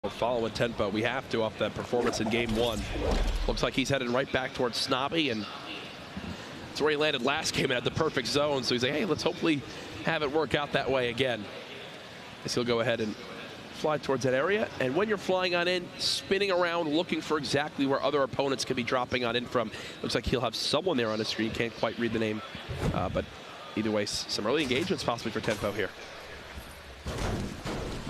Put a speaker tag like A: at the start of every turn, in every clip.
A: We're following Tfue. We have to off that performance in game 1. Looks like he's heading right back towards Snobby, and it's where he landed last game and had the perfect zone. So he's like, hey, let's hopefully have it work out that way again. So he'll go ahead and fly towards that area. And when you're flying on in, spinning around, looking for exactly where other opponents could be dropping on in from. Looks like he'll have someone there on his screen. Can't quite read the name. But either way, some early engagements possibly for Tfue here.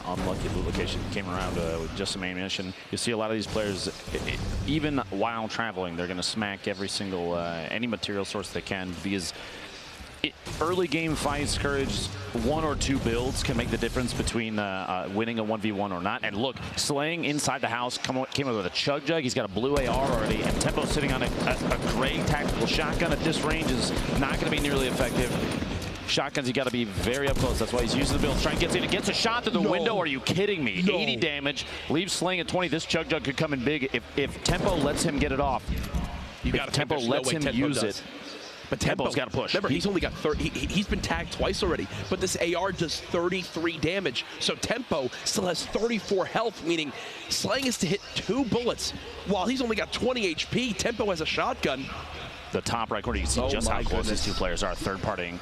B: Unlucky loot location came around with just some ammunition. You see a lot of these players, even while traveling, they're going to smack every single, any material source they can, because early game fights, courage, 1 or 2 builds can make the difference between winning a 1v1 or not. And look, Slaying inside the house came up with a chug jug. He's got a blue AR already, and Tfue sitting on a gray tactical shotgun at this range is not going to be nearly effective. Shotguns, you got to be very up close. That's why he's using the build. Trying to get in. It gets a shot through the window. Are you kidding me? 80 damage. Leaves Slaying at 20. This chug jug could come in big if Tfue lets him get it off.
A: You got to
B: Tfue lets him use it.
A: But
B: Tfue's got to push.
A: Remember, he's only got 30. He's been tagged twice already. But this AR does 33 damage. So Tfue still has 34 health, meaning Slaying is to hit 2 bullets. While he's only got 20 HP, Tfue has a shotgun.
B: The top right corner, you can see just how close these two players are. Third partying.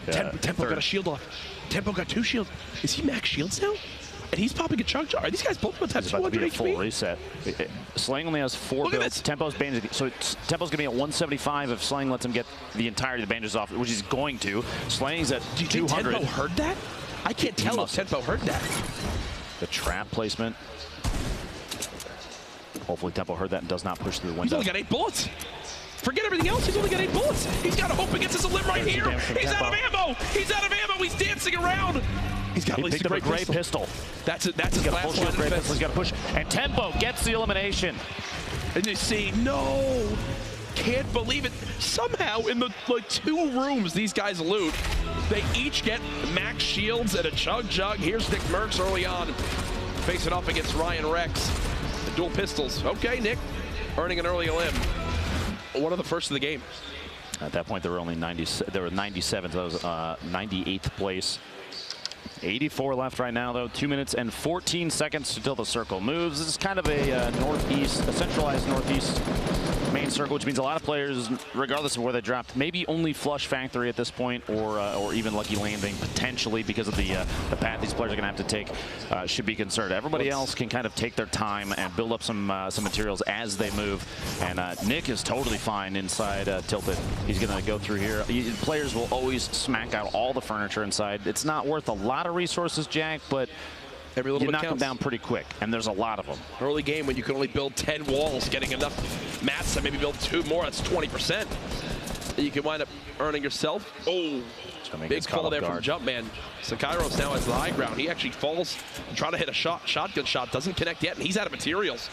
A: Tfue got a shield off. Tfue got 2 shields. Is he max shields now? And he's popping a chug jar. Are these guys both about to have 200 HP?
B: Full reset. Slaying only has 4 builds. Tfue's bandage. So Tfue's going to be at 175 if Slaying lets him get the entirety of the bandages off, which he's going to. Slaying's at 200.
A: Do you think Tfue heard that? I can't tell if Tfue heard that.
B: The trap placement. Hopefully Tfue heard that and does not push through the window.
A: He's only got 8 bullets. Forget everything else. He's only got 8 bullets. He's got to hope against his limb right here. He's out of ammo. He's out of ammo. He's dancing around. He's got at least a
B: gray pistol.
A: That's his last line of defense.
B: He's got to push. And Tfue gets the elimination.
A: And you see, no. Can't believe it. Somehow, in the 2 rooms these guys loot, they each get max shields and a chug jug. Here's Nick Merckx early on, facing off against Ryan Rex. The dual pistols. Okay, Nick, earning an early limb. One of the first of the game.
B: At that point, there were only 97. There were 97. So that was 98th place. 84 left right now, though. 2 minutes and 14 seconds until the circle moves. This is kind of a northeast, a centralized northeast main circle, which means a lot of players, regardless of where they dropped, maybe only flush factory at this point, or even lucky landing potentially because of the path these players are going to have to take. Should be concerned. Everybody else can kind of take their time and build up some materials as they move. And Nick is totally fine inside Tilted. He's going to go through here. Players will always smack out all the furniture inside. It's not worth a lot of resources, Jack, but
A: every little
B: you
A: bit
B: knock
A: counts.
B: them down pretty quick, and there's a lot of them.
A: Early game when you can only build 10 walls, getting enough mats to maybe build 2 more, that's 20%. You can wind up earning yourself. Oh, big call there from Jumpman. Sakairos now has the high ground. He actually falls and try to hit a shotgun shot. Doesn't connect yet, and he's out of materials.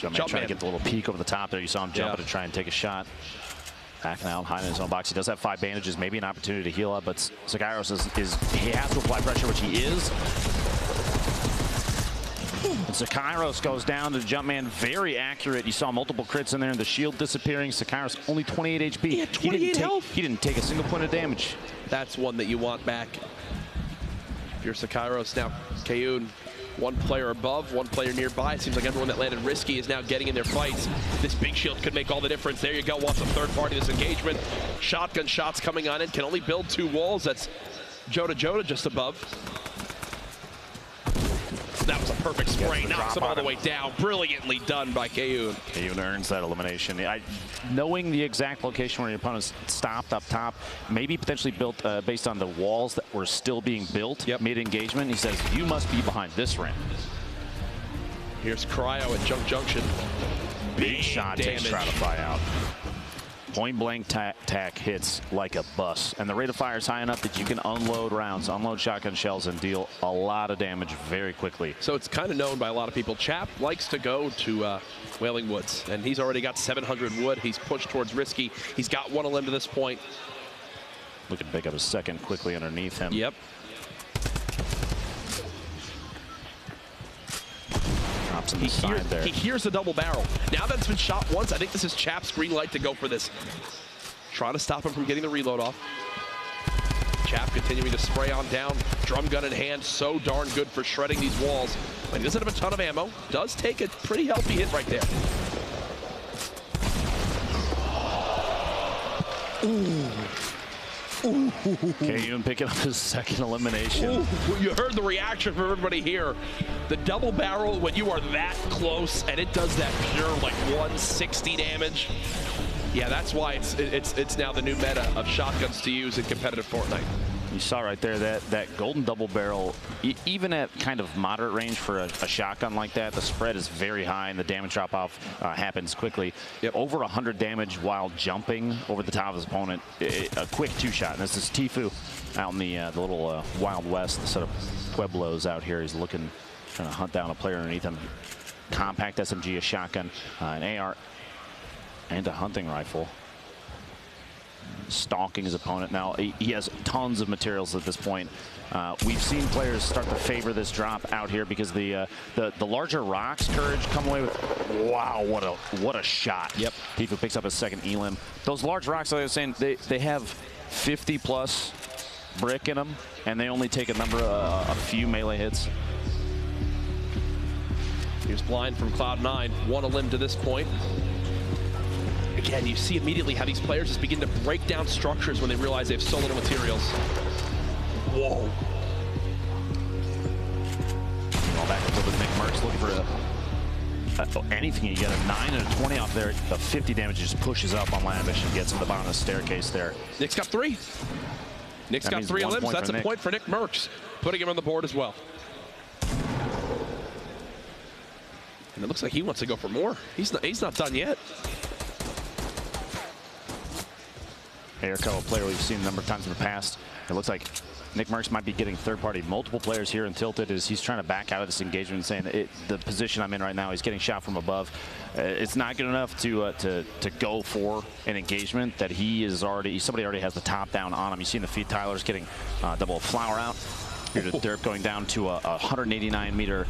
B: Jumpman trying to get the little peek over the top there. You saw him jump to try and take a shot. Backing out, hiding in his own box. He does have 5 bandages, maybe an opportunity to heal up, but Sakairos he has to apply pressure, which he is. And Sakairos goes down to Jumpman, very accurate. You saw multiple crits in there, and the shield disappearing. Sakairos only 28 HP.
A: He had 28 health.
B: He didn't take a single point of damage.
A: That's one that you want back. If you're Sakairos now, Kayun, 1 player above, 1 player nearby. It seems like everyone that landed risky is now getting in their fights. This big shield could make all the difference. There you go. Wants a third party this engagement. Shotgun shots coming on in. Can only build 2 walls. That's Joda just above. That was a perfect spray. Knocks him all the way down. Brilliantly done by Kayun.
B: Kayun earns that elimination. Knowing the exact location where your opponents stopped up top, maybe potentially built based on the walls that were still being built mid-engagement, he says, you must be behind this rim.
A: Here's Cryo at Junk Junction.
B: Big shot takes Stratify out. Point blank tack hits like a bus, and the rate of fire is high enough that you can unload rounds, unload shotgun shells, and deal a lot of damage very quickly.
A: So it's kind of known by a lot of people. Chap likes to go to Wailing Woods, and he's already got 700 wood. He's pushed towards Risky. He's got 1 limb to this point.
B: Looking to pick up a second quickly underneath him.
A: Yep. He hears the double barrel. Now that it's been shot once, I think this is Chap's green light to go for this. Trying to stop him from getting the reload off. Chap continuing to spray on down. Drum gun in hand, so darn good for shredding these walls. He doesn't have a ton of ammo. Does take a pretty healthy hit right there. Ooh.
B: Kayun picking up his second elimination.
A: Ooh, you heard the reaction from everybody here. The double barrel, when you are that close and it does that pure like 160 damage. Yeah, that's why it's now the new meta of shotguns to use in competitive Fortnite.
B: You saw right there that golden double barrel, even at kind of moderate range for a shotgun like that, the spread is very high and the damage drop off happens quickly.
A: Yep.
B: Over 100 damage while jumping over the top of his opponent. A quick two-shot. And this is Tfue out in the little Wild West, the set of Pueblos out here. He's looking, trying to hunt down a player underneath him. Compact SMG, a shotgun, an AR, and a hunting rifle. Stalking his opponent. Now he has tons of materials at this point. We've seen players start to favor this drop out here because the larger rocks, Courage, come away with. Wow, what a shot!
A: Yep.
B: Tfue picks up his second elim. Those large rocks, like I was saying, they have 50+ brick in them, and they only take a few melee hits.
A: He was blind from Cloud9, one a limb to this point. Again, you see immediately how these players just begin to break down structures when they realize they have so little materials. Whoa.
B: All back up with Nick Merckx looking for anything. You get a 9 and a 20 off there. The 50 damage just pushes up on Lavish and gets him to the bottom of the staircase there.
A: Nick's got 3. Nick's got 3 limbs. That's a point for Nick Merckx, putting him on the board as well. And it looks like he wants to go for more. He's not done yet.
B: Airco, a player we've seen a number of times in the past. It looks like Nick Merckx might be getting third-party multiple players here in Tilted as he's trying to back out of this engagement, saying the position I'm in right now, he's getting shot from above. It's not good enough to go for an engagement that somebody already has the top down on him. You see in the feed, Tyler's getting double flower out. Here's a derp going down to a 189-meter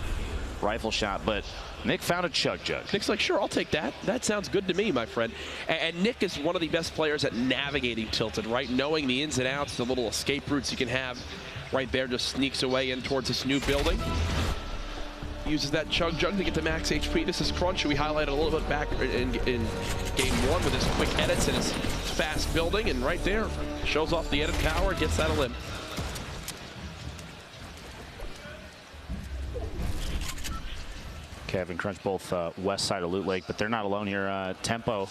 B: rifle shot, but Nick found a chug jug.
A: Nick's like, sure, I'll take that. That sounds good to me, my friend. And Nick is one of the best players at navigating Tilted, right? Knowing the ins and outs, the little escape routes you can have right there, just sneaks away in towards this new building. Uses that chug jug to get to max HP. This is Crunch, who we highlighted a little bit back in game 1 with his quick edits and his fast building. And right there, shows off the edit power, gets that a limb.
B: Kevin Crunch both west side of Loot Lake, but they're not alone here. Tempo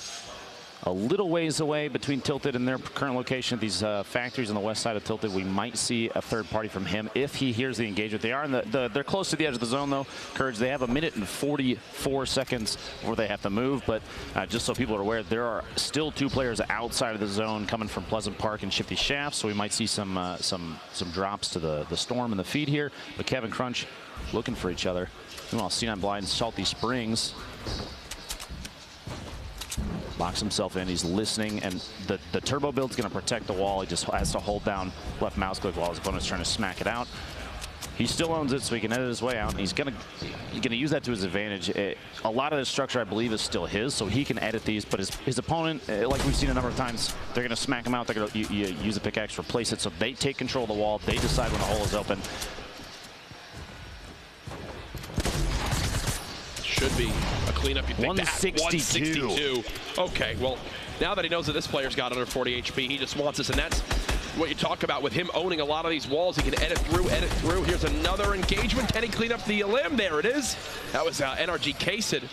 B: a little ways away between Tilted and their current location at these factories on the west side of Tilted. We might see a third party from him if he hears the engagement. They are they're close to the edge of the zone though. Courage, they have 1 minute and 44 seconds before they have to move, but just so people are aware, there are still 2 players outside of the zone coming from Pleasant Park and Shifty Shafts, so we might see some drops to the Storm and the feed here. But Kevin Crunch looking for each other. Meanwhile, C9 Blind, Salty Springs locks himself in. He's listening, and the turbo build's going to protect the wall. He just has to hold down left mouse click while his opponent's trying to smack it out. He still owns it, so he can edit his way out, and he's gonna use that to his advantage. A lot of the structure, I believe, is still his, so he can edit these. But his opponent, like we've seen a number of times, they're gonna smack him out. They're gonna use a pickaxe, replace it, so they take control of the wall. They decide when the hole is open.
A: Should be a cleanup. You think
B: 162.
A: 162. Okay, well, now that he knows that this player's got under 40 HP, he just wants this, and that's what you talk about with him owning a lot of these walls. He can edit through. Here's another engagement. Can he clean up the limb? There it is. That was NRG Kasid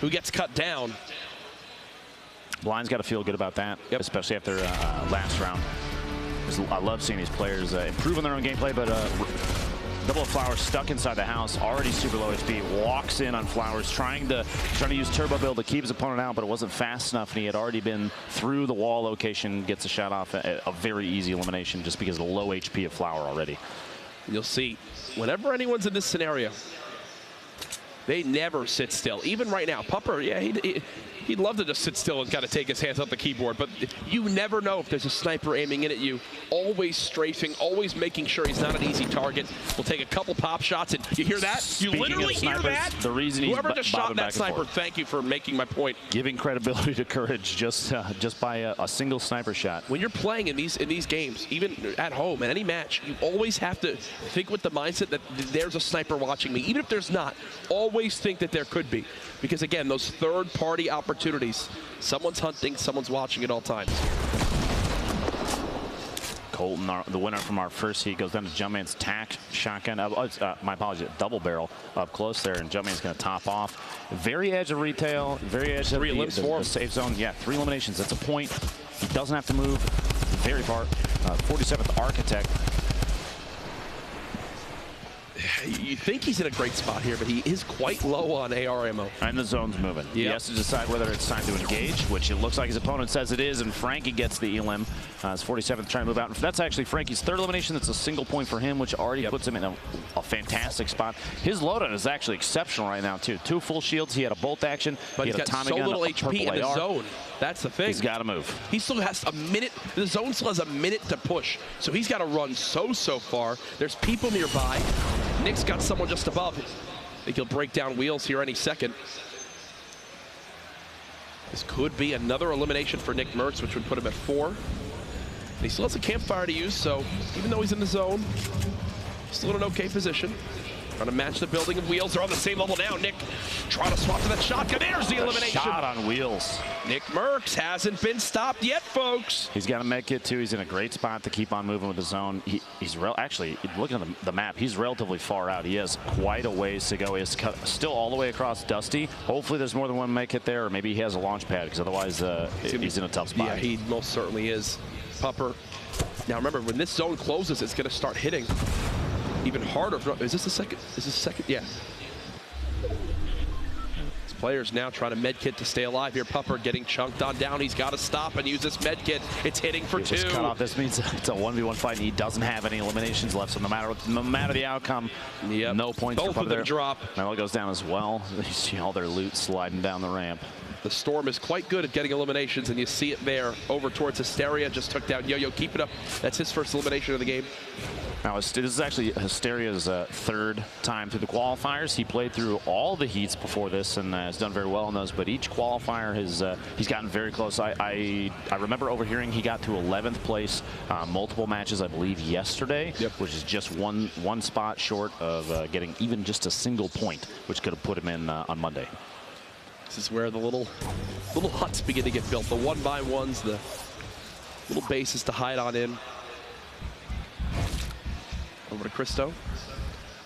A: who gets cut down.
B: Blind's got to feel good about that, especially after last round. I love seeing these players improve on their own gameplay, but Double Flowers stuck inside the house, already super low HP, walks in on Flowers, trying to use turbo build to keep his opponent out, but it wasn't fast enough, and he had already been through the wall location, gets a shot off, a very easy elimination just because of the low HP of Flower already.
A: You'll see, whenever anyone's in this scenario, they never sit still. Even right now, Pupper, yeah, He'd love to just sit still and kind of take his hands off the keyboard, but you never know if there's a sniper aiming in at you. Always strafing, always making sure he's not an easy target. We'll take a couple pop shots, and you hear that?
B: Speaking
A: you literally hear that?
B: The reason
A: Whoever just shot that sniper, thank you for making my point.
B: Giving credibility to courage just by a single sniper shot.
A: When you're playing in these games, even at home, in any match, you always have to think with the mindset that there's a sniper watching me. Even if there's not, always think that there could be. Because again, those third-party opportunities, someone's hunting, someone's watching at all times.
B: Colton, the winner from our first heat, goes down to Jumpman's tack shotgun. My apologies, double barrel up close there, and Jumpman's going to top off. Very edge of retail, very edge of the safe zone. Yeah, 3 eliminations. That's a point. He doesn't have to move very far. 47th Architect.
A: You think he's in a great spot here, but he is quite low on AR ammo.
B: And the zone's moving. He has to decide whether it's time to engage, which it looks like his opponent says it is, and Frankie gets the elim. His 47th trying to move out. And that's actually Frankie's 3rd elimination. That's a single point for him, which already puts him in a fantastic spot. His loadout is actually exceptional right now, too. 2 full shields. He had a bolt action.
A: But he's got so little HP in the zone. That's the thing.
B: He's got to move.
A: He still has a minute. The zone still has a minute to push. So he's got to run so far. There's people nearby. Nick's got someone just above. I think he'll break down wheels here any second. This could be another elimination for Nick Merckx, which would put him at 4. And he still has a campfire to use, so even though he's in the zone, he's still in an okay position. Trying to match the building of wheels. They're on the same level now. Nick trying to swap to that shotgun. There's the elimination.
B: Shot on wheels.
A: Nick Merckx hasn't been stopped yet, folks.
B: He's got a med kit, too. He's in a great spot to keep on moving with the zone. He's actually, looking at the map, he's relatively far out. He has quite a ways to go. He's still all the way across Dusty. Hopefully there's more than one med kit there, or maybe he has a launch pad, because otherwise he's in a tough spot.
A: Yeah, he most certainly is. Pupper. Now remember, when this zone closes, it's going to start hitting even harder. Is this the second? Is this the second? Yeah. This player's now trying to med kit to stay alive here. Pupper getting chunked on down. He's got to stop and use this med kit. It's hitting for 2.
B: Cut off. This means it's a 1v1 fight, and he doesn't have any eliminations left. So no matter the outcome, no points.
A: Both of them drop.
B: Melo goes down as well. You see all their loot sliding down the ramp.
A: The Storm is quite good at getting eliminations, and you see it there over towards Hysteria. Just took down Yo-Yo. Keep it up. That's his first elimination of the game.
B: Now, this is actually Hysteria's 3rd time through the qualifiers. He played through all the heats before this and has done very well in those, but each qualifier he's gotten very close. I remember overhearing he got to 11th place multiple matches, I believe, yesterday, which is just one spot short of getting even just a single point, which could have put him in on Monday.
A: This is where the little huts begin to get built. The 1x1s, the little bases to hide on in. Over to Cristo.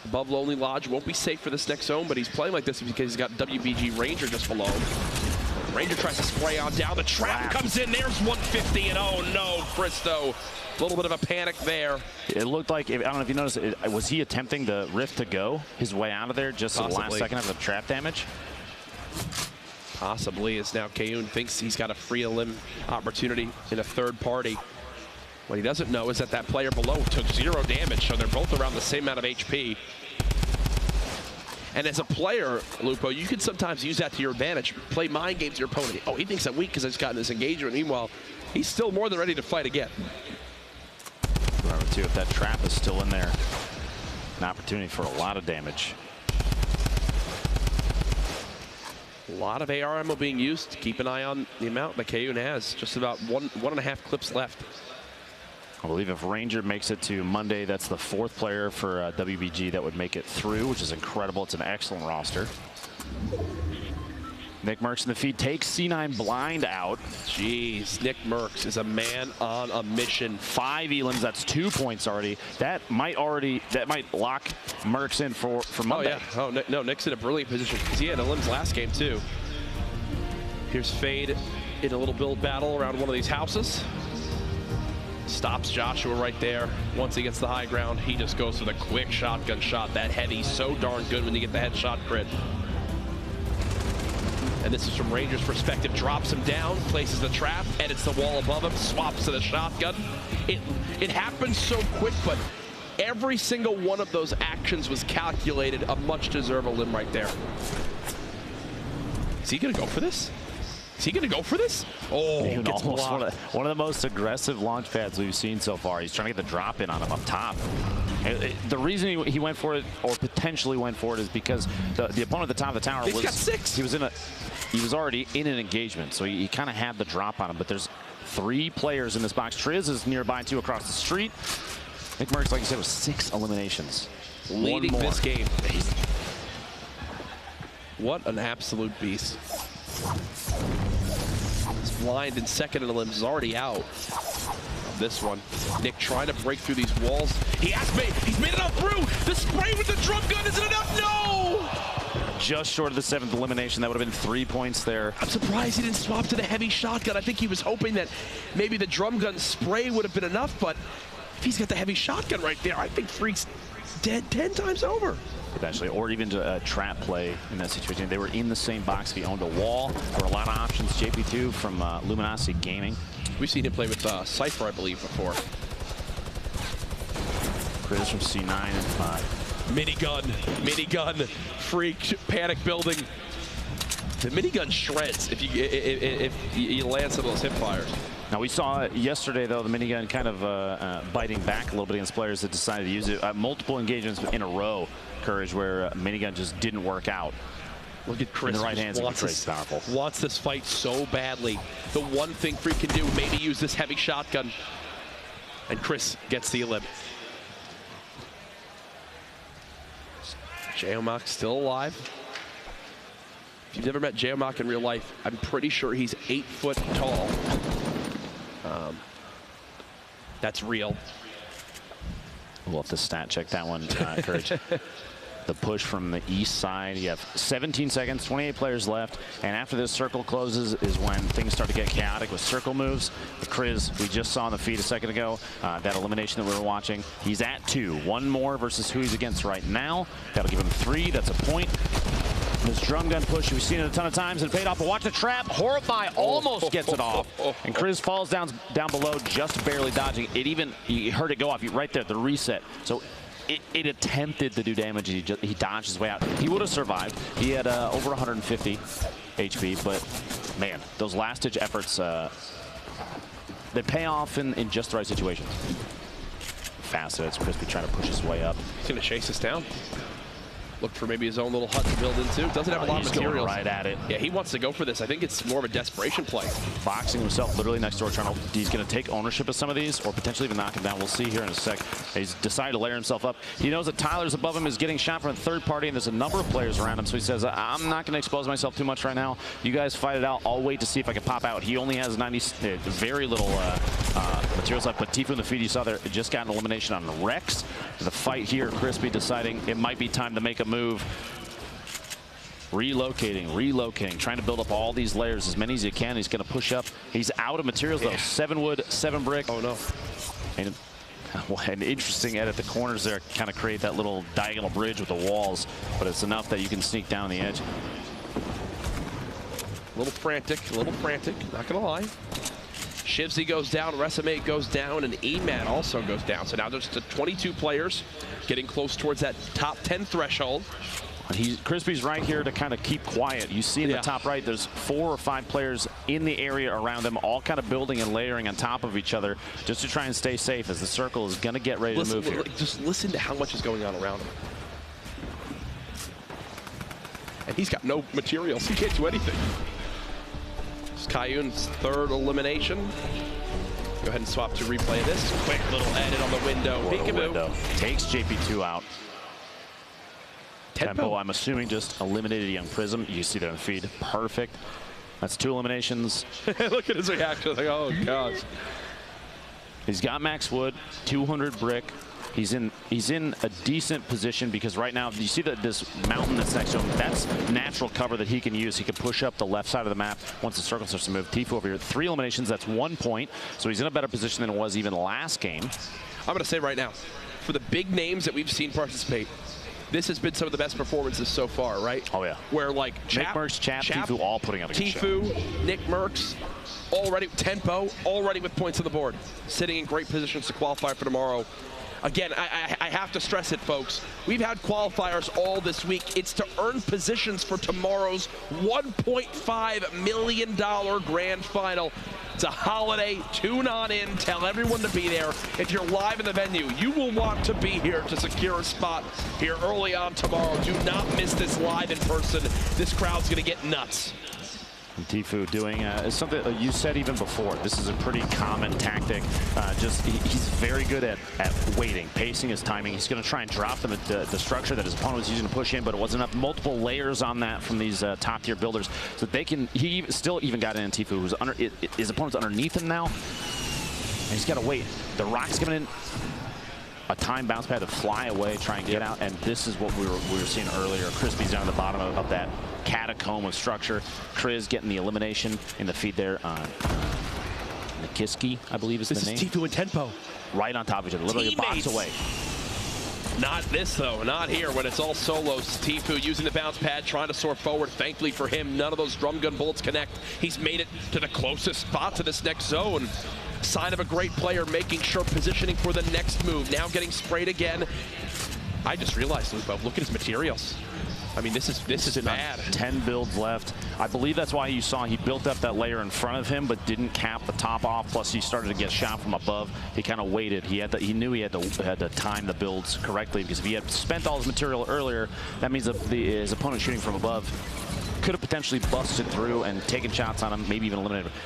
A: Above Lonely Lodge. Won't be safe for this next zone, but he's playing like this because he's got WBG Ranger just below him. Ranger tries to spray on down. The trap comes in. There's 150, and oh no, Cristo. A little bit of a panic there. It looked like, I don't know if you noticed, was he attempting the rift to go his way out of there just at the last second of the trap damage? Possibly, as now Kayun thinks he's got a free elim opportunity in a 3rd party. What he doesn't know is that that player below took 0 damage, so they're both around the same amount of HP. And as a player, Lupo, you can sometimes use that to your advantage. Play mind games to your opponent. Oh, he thinks I'm weak because I've gotten this engagement. Meanwhile, he's still more than ready to fight again. Remember, too, if that trap is still in there, an opportunity for a lot of damage. A lot of AR ammo being used. Keep an eye on the amount that Kayun has. Just about one and a half clips left. I believe if Ranger makes it to Monday, that's the 4th player for WBG that would make it through, which is incredible. It's an excellent roster. Nick Merckx in the feed takes C9 blind out. Jeez, Nick Merckx is a man on a mission. 5 elims, that's 2 points already. That might lock Merckx in for Monday. Oh yeah, no, Nick's in a brilliant position because he had elims last game too. Here's Fade in a little build battle around one of these houses. Stops Joshua right there. Once he gets the high ground, he just goes with a quick shotgun shot. That heavy, so darn good when you get the headshot crit. And this is from Ranger's perspective. Drops him down, places the trap, edits the wall above him, swaps to the shotgun. It happens so quick, but every single one of those actions was calculated. A much deserved limb right there. Is he gonna go for this? Is he going to go for this? Oh, gets
B: almost one of the most aggressive launch pads we've seen so far. He's trying to get the drop in on him up top. The reason he went for it, or potentially went for it, is because the opponent at the top of the tower
A: got 6.
B: He was already in an engagement, so he kind of had the drop on him. But there's 3 players in this box. Triz is nearby, 2 across the street. Nick Merckx, like you said, was 6 eliminations.
A: Leading this game. What an absolute beast. He's blind in second, and the limbs is already out. This one, Nick trying to break through these walls. He's made it up through. The spray with the drum gun isn't enough. No!
B: Just short of the 7th elimination. That would have been 3 points there.
A: I'm surprised he didn't swap to the heavy shotgun. I think he was hoping that maybe the drum gun spray would have been enough, but if he's got the heavy shotgun right there, I think Freak's dead 10 times over.
B: Potentially, or even a trap play in that situation. They were in the same box. If he owned a wall, there were a lot of options. JP2 from Luminosity Gaming.
A: We've seen him play with Cypher, I believe, before.
B: Chris from C9 and 5.
A: Minigun, Freak, panic building. The minigun shreds if you land some of those hip fires.
B: Now, we saw yesterday, though, the minigun kind of biting back a little bit against players that decided to use it. Multiple engagements in a row, Courage, where minigun just didn't work out.
A: Look at Chris.
B: In the right hands, it's powerful.
A: Wants this fight so badly. The one thing Freak can do, maybe use this heavy shotgun. And Chris gets the elim. Geomach still alive. If you've never met Geomach in real life, I'm pretty sure he's 8 foot tall. That's real.
B: We'll have to stat check that one, Courage. The push from the east side. You have 17 seconds, 28 players left, and after this circle closes is when things start to get chaotic with circle moves. Chris, we just saw on the feed a second ago, that elimination that we were watching. He's at 2. 1 more versus who he's against right now. That'll give him 3. That's a point. This drum gun push, we've seen it a ton of times and paid off. But watch the trap. Horrify almost gets it off. And Chris falls down below, just barely dodging. You heard it go off right there, the reset. So it attempted to do damage. He dodged his way out. He would have survived. He had over 150 HP. But, man, those last-ditch efforts, they pay off in just the right situations. Fast, it's Crispy trying to push his way up.
A: He's going to chase us down. Look for maybe his own little hut to build into. Doesn't have a lot of materials.
B: Right at it.
A: Yeah, he wants to go for this. I think it's more of a desperation play.
B: Boxing himself literally next door, trying to, he's going to take ownership of some of these or potentially even knock him down. We'll see here in a sec. He's decided to layer himself up. He knows that Tyler's above him, is getting shot from a third party, and there's a number of players around him. So he says, I'm not going to expose myself too much right now. You guys fight it out. I'll wait to see if I can pop out. He only has very little materials left, but Tfue in the feed, you saw there, just got an elimination on Rex. The fight here, Crispy deciding it might be time to make a move. Relocating, trying to build up all these layers, as many as you can. He's going to push up. He's out of materials, though. 7 wood, 7 brick.
A: Oh, no.
B: And an interesting edit. The corners there kind of create that little diagonal bridge with the walls, but it's enough that you can sneak down the edge.
A: A little frantic, not going to lie. Shivsy goes down, Resume goes down, and Emat also goes down. So now there's 22 players getting close towards that top 10 threshold.
B: Crispy's right here to kind of keep quiet. You see in the top right, there's 4 or 5 players in the area around them, all kind of building and layering on top of each other just to try and stay safe as the circle is going to get ready to move here.
A: Just listen to how much is going on around him. And he's got no materials. He can't do anything. It's Kayun's 3rd elimination. Go ahead and swap to replay this. Quick little edit on the window. Peekaboo.
B: Takes JP2 out. Tempo, I'm assuming, just eliminated Young Prism. You see there in the feed. Perfect. That's 2 eliminations.
A: Look at his reaction. Like, oh, gosh.
B: He's got max wood, 200 brick. He's in a decent position because right now, you see that this mountain that's next to him, that's natural cover that he can use. He can push up the left side of the map once the circle starts to move. Tfue over here, 3 eliminations. That's 1 point. So he's in a better position than it was even last game.
A: I'm going to say right now, for the big names that we've seen participate, this has been some of the best performances so far, right?
B: Oh, yeah.
A: Where, like,
B: Nick Merckx, Chap, Tfue all putting out a good show.
A: Tfue, Nick Merckx, already, Tempo, already with points on the board. Sitting in great positions to qualify for tomorrow. Again, I have to stress it, folks. We've had qualifiers all this week. It's to earn positions for tomorrow's $1.5 million grand final. It's a holiday. Tune on in. Tell everyone to be there. If you're live in the venue, you will want to be here to secure a spot here early on tomorrow. Do not miss this live in person. This crowd's going to get nuts.
B: And Tfue doing something you said even before. This is a pretty common tactic. He's very good at waiting, pacing his timing. He's going to try and drop the structure that his opponent was using to push in, but it wasn't enough. Multiple layers on that from these top tier builders, so they can. He still even got in Tfue, who's under his opponent's underneath him now, and he's got to wait. The rock's coming in. A time bounce pad to fly away, try and get out, and this is what we were seeing earlier. Crispy's down at the bottom of that catacomb of structure. Kriz getting the elimination in the feed there. Nikiski, I believe is the name.
A: This is Tfue and Tenpo.
B: Right on top of each other, literally
A: Teammates.
B: a box away.
A: Not this, though. Not here when it's all solos. Tfue using the bounce pad, trying to soar forward. Thankfully for him, none of those drum gun bullets connect. He's made it to the closest spot to this next zone. Sign of a great player, making sure positioning for the next move. Now getting sprayed again. I just realized, Lupo, look at his materials. I mean, this is bad. 10
B: builds left. I believe that's why you saw he built up that layer in front of him, but didn't cap the top off. Plus, he started to get shot from above. He kind of waited. He knew he had to time the builds correctly, because if he had spent all his material earlier, that means that his opponent shooting from above could have potentially busted through and taken shots on him, maybe even eliminated him.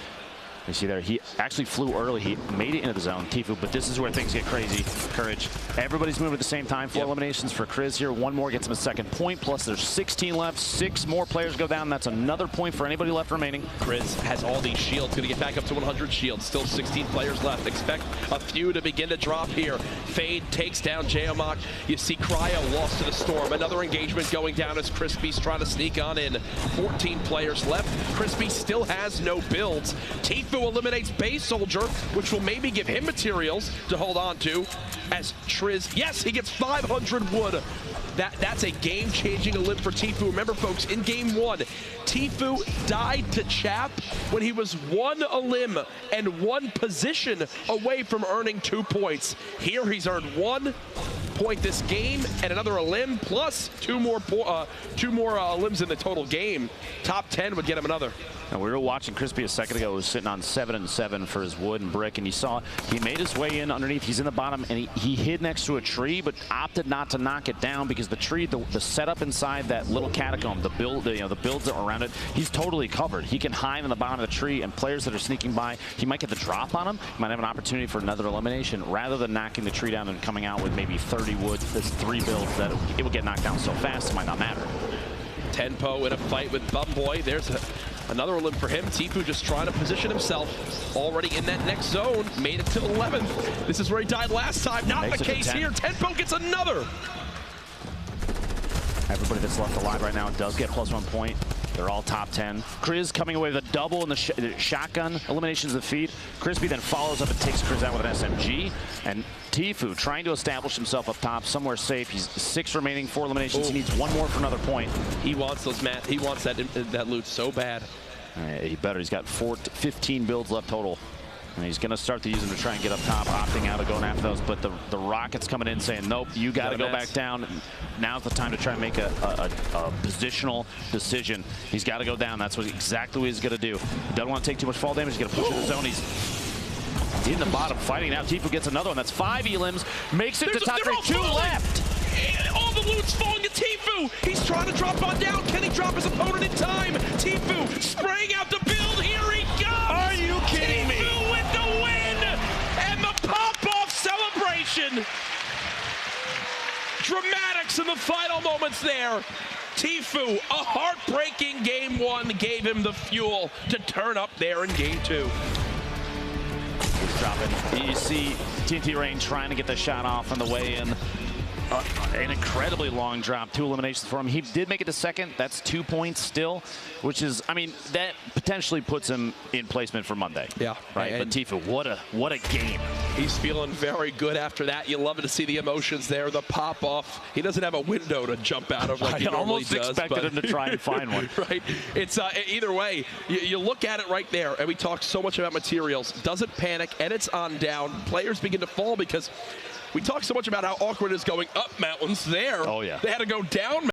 B: You see there, he actually flew early. He made it into the zone, Tfue, but this is where things get crazy. Courage. Everybody's moving at the same time. 4 eliminations for Kriz here. 1 more gets him a second point, plus there's 16 left. 6 more players go down. That's another point for anybody left remaining.
A: Kriz has all these shields, going to get back up to 100 shields. Still 16 players left. Expect a few to begin to drop here. Fade takes down Jayamak. You see Cryo lost to the Storm. Another engagement going down as Crispy's trying to sneak on in. 14 players left. Crispy still has no builds. Tfue eliminates Base Soldier, which will maybe give him materials to hold on to, as Triz, yes, he gets 500 wood. That's a game-changing elim for Tfue. Remember, folks, in game 1, Tfue died to Chap when he was 1 elim and 1 position away from earning 2 points. Here, he's earned 1 point this game and another elim, plus 2 more elims in the total game. Top 10 would get him another.
B: And we were watching Crispy a second ago. He was sitting on 7 and 7 for his wood and brick, and you saw he made his way in underneath. He's in the bottom, and he hid next to a tree, but opted not to knock it down because the tree, the setup inside that little catacomb, the builds that are around it, he's totally covered. He can hide in the bottom of the tree, and players that are sneaking by, he might get the drop on him. He might have an opportunity for another elimination, rather than knocking the tree down and coming out with maybe 30 wood. There's 3 builds that it will get knocked down so fast it might not matter.
A: Tenpo in a fight with Bumboy. There's another elim for him. Tfue just trying to position himself. Already in that next zone. Made it to 11th. This is where he died last time. Not the case here. Tenpo gets another.
B: Everybody that's left alive right now does get +1 point. They're all top 10. Kriz coming away with a double in the shotgun. Eliminations of the feed. Crispy then follows up and takes Kriz out with an SMG. And Tfue trying to establish himself up top somewhere safe. He's 6 remaining, 4 eliminations. He needs 1 more for another point.
A: He wants those, Matt. He wants that loot so bad.
B: He better. He's got 15 builds left total. And he's going to start to use them to try and get up top, opting out of going after those. But the Rockets coming in saying, nope, you got to go back down. Now's the time to try and make a positional decision. He's got to go down. That's exactly what he's going to do. He doesn't want to take too much fall damage. He's going to push in the zone. He's in the bottom fighting now. Tfue gets another one. That's 5 elims. Makes it to top 3. 2 left.
A: All the loot's falling to Tfue. He's trying to drop on down. Can he drop his opponent in time? Tfue spraying out the build. Here he goes.
B: Are you kidding me?
A: Tfue with the win and the pop-off celebration. Dramatics in the final moments there. Tfue, a heartbreaking game 1, gave him the fuel to turn up there in game 2.
B: He's dropping. You see TNT Rain trying to get the shot off on the way in. An incredibly long drop, 2 eliminations for him. He did make it to second. That's 2 points still, which is, I mean, that potentially puts him in placement for Monday.
A: Yeah.
B: Right. But Tfue, what a game.
A: He's feeling very good after that. You love to see the emotions there, the pop off. He doesn't have a window to jump out of like he normally does.
B: I almost expected him to try and find one.
A: Right. It's either way, you look at it right there, and we talked so much about materials. Doesn't panic, and it's on down. Players begin to fall because we talk so much about how awkward it is going up mountains there.
B: Oh, yeah.
A: They had to go down